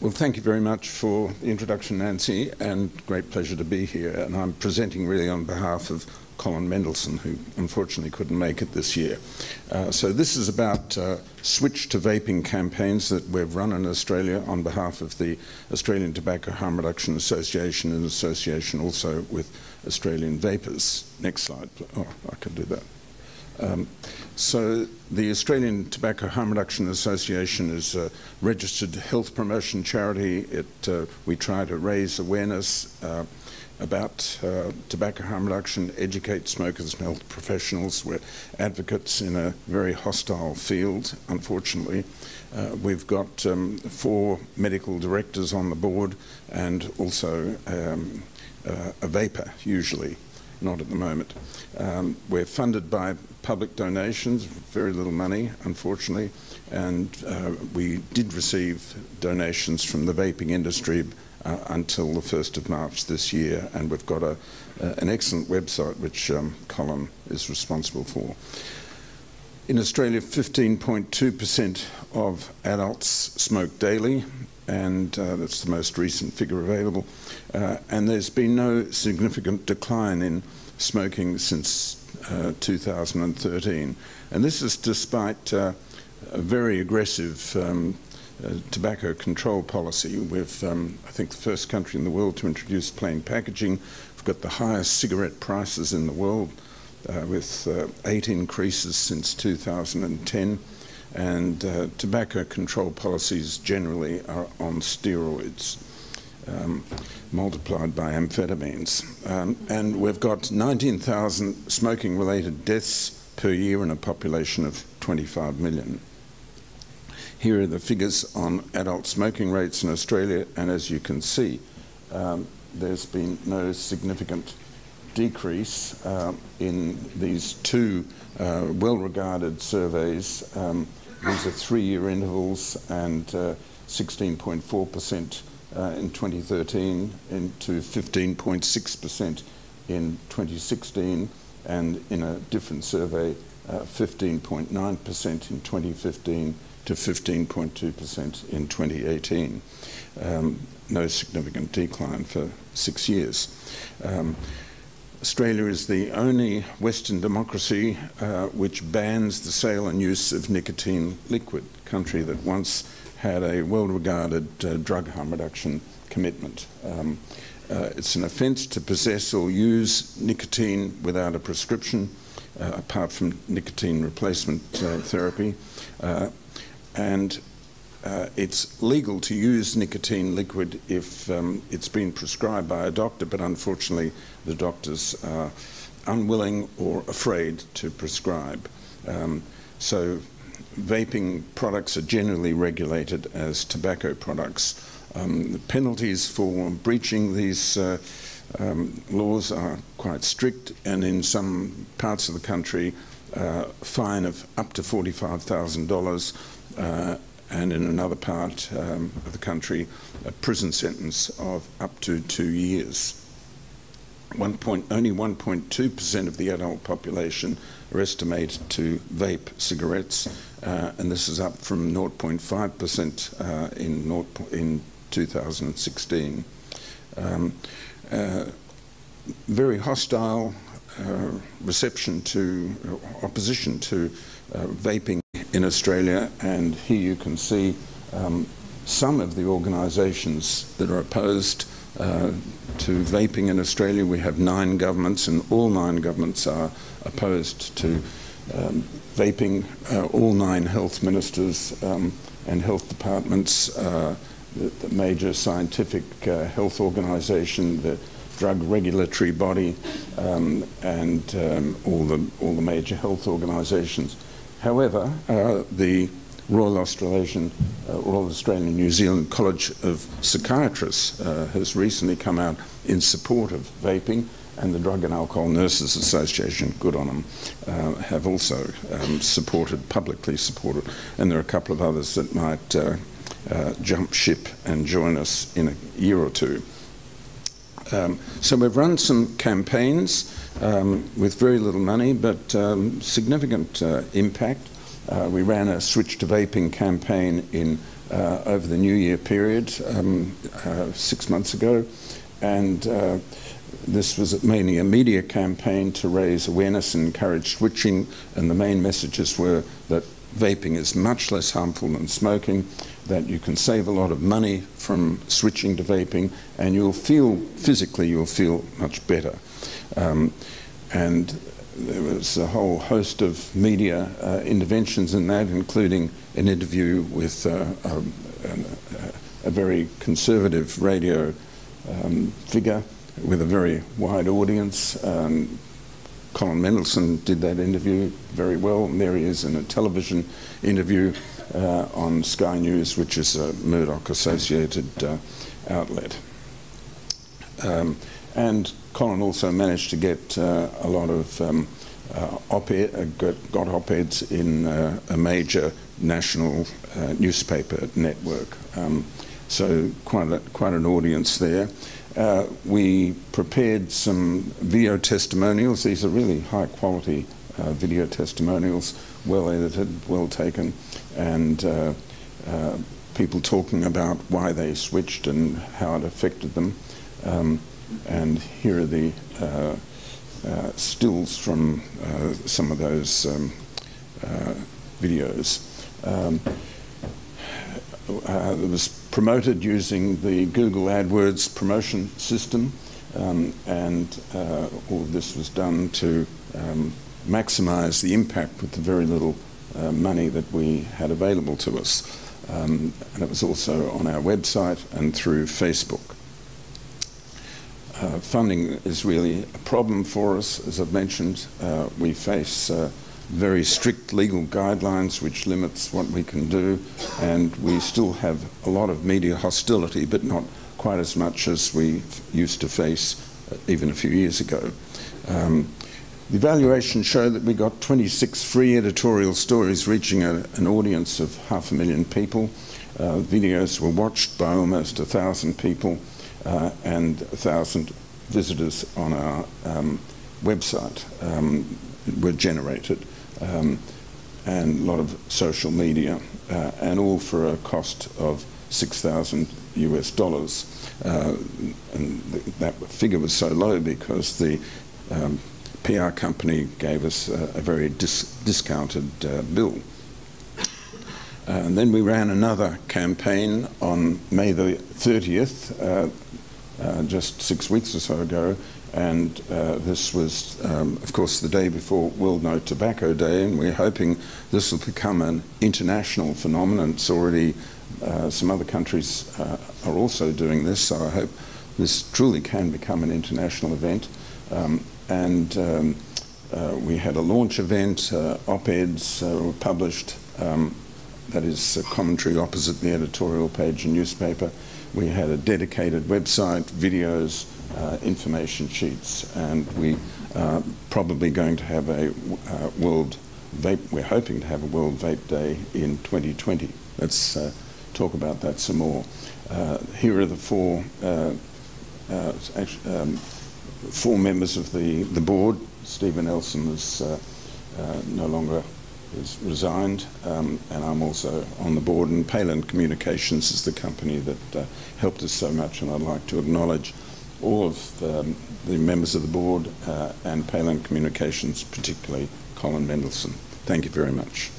Well, thank you very much for the introduction, Nancy, and great pleasure to be here. And I'm presenting really on behalf of Colin Mendelsohn, who unfortunately couldn't make it this year. So this is about switch-to-vaping campaigns that we've run in Australia on behalf of the Australian Tobacco Harm Reduction Association, and association also with Australian vapers. Next slide. Oh, I can do that. So the Australian Tobacco Harm Reduction Association is a registered health promotion charity. We try to raise awareness about tobacco harm reduction, educate smokers and health professionals. We're advocates in a very hostile field, unfortunately. We've got 4 medical directors on the board and also a vapor, usually. Not at the moment. We're funded by public donations, very little money, unfortunately, and we did receive donations from the vaping industry until the 1st of March this year, and we've got an excellent website which Colin is responsible for. In Australia, 15.2% of adults smoke daily, and that's the most recent figure available. And there's been no significant decline in smoking since 2013. And this is despite a very aggressive tobacco control policy. We've, I think, the first country in the world to introduce plain packaging. We've got the highest cigarette prices in the world, with 8 increases since 2010. And tobacco control policies generally are on steroids, multiplied by amphetamines. And we've got 19,000 smoking-related deaths per year in a population of 25 million. Here are the figures on adult smoking rates in Australia, and as you can see, there's been no significant decrease in these 2 well-regarded surveys. These are 3-year intervals, and 16.4% in 2013 into 15.6% in 2016, and in a different survey, 15.9% in 2015 to 15.2% in 2018. No significant decline for 6 years. Australia is the only Western democracy which bans the sale and use of nicotine liquid, a country that once had a well-regarded drug harm reduction commitment. It's an offence to possess or use nicotine without a prescription, apart from nicotine replacement therapy. And it's legal to use nicotine liquid if it's been prescribed by a doctor, but unfortunately the doctors are unwilling or afraid to prescribe. So vaping products are generally regulated as tobacco products. The penalties for breaching these laws are quite strict, and in some parts of the country, a fine of up to $45,000, and in another part of the country, a prison sentence of up to 2 years. Only 1.2% of the adult population are estimated to vape cigarettes, and this is up from 0.5% in 2016. Very hostile reception to opposition to vaping in Australia, and here you can see some of the organisations that are opposed to vaping in Australia. We have 9 governments, and all 9 governments are opposed to vaping. All 9 health ministers and health departments, the major scientific health organisation, the drug regulatory body, and all the major health organisations. However, the Royal Australian New Zealand College of Psychiatrists has recently come out in support of vaping, and the Drug and Alcohol Nurses Association, good on them, have also publicly supported, and there are a couple of others that might jump ship and join us in a year or 2. So we've run some campaigns with very little money, but significant impact. We ran a switch to vaping campaign in over the New Year period 6 months ago, and this was mainly a media campaign to raise awareness and encourage switching, and the main messages were that vaping is much less harmful than smoking, that you can save a lot of money from switching to vaping, and physically you'll feel much better. And there was a whole host of media interventions in that, including an interview with a very conservative radio figure with a very wide audience. Colin Mendelsohn did that interview very well, and there he is in a television interview on Sky News, which is a Murdoch-associated outlet. And Colin also managed to get a lot of got op-eds in a major national newspaper network. So quite an audience there. We prepared some video testimonials. These are really high quality video testimonials, well edited, well taken, and people talking about why they switched and how it affected them. And here are the stills from some of those videos. It was promoted using the Google AdWords promotion system, and all of this was done to maximise the impact with the very little money that we had available to us. And it was also on our website and through Facebook. Funding is really a problem for us. As I've mentioned, we face very strict legal guidelines which limits what we can do, and we still have a lot of media hostility, but not quite as much as we used to face even a few years ago. The evaluation showed that we got 26 free editorial stories reaching an audience of 500,000 people. Videos were watched by almost 1,000 people, and 1,000 visitors on our website were generated, and a lot of social media, and all for a cost of $6,000 US. And that figure was so low because the PR company gave us a very discounted bill. And then we ran another campaign on May the 30th, just 6 weeks or so ago, and this was, of course, the day before World No Tobacco Day, and we're hoping this will become an international phenomenon. It's already, some other countries are also doing this, so I hope this truly can become an international event. We had a launch event, op-eds were published, that is a commentary opposite the editorial page in newspaper. We had a dedicated website, videos, information sheets, and we are probably going to have a World Vape, we're hoping to have a World Vape Day in 2020. Let's talk about that some more. Here are the four members of the board. Stephen Elson is no longer is resigned, and I'm also on the board, and Palin Communications is the company that helped us so much, and I'd like to acknowledge all of the members of the board and Palin Communications, particularly Colin Mendelsohn. Thank you very much.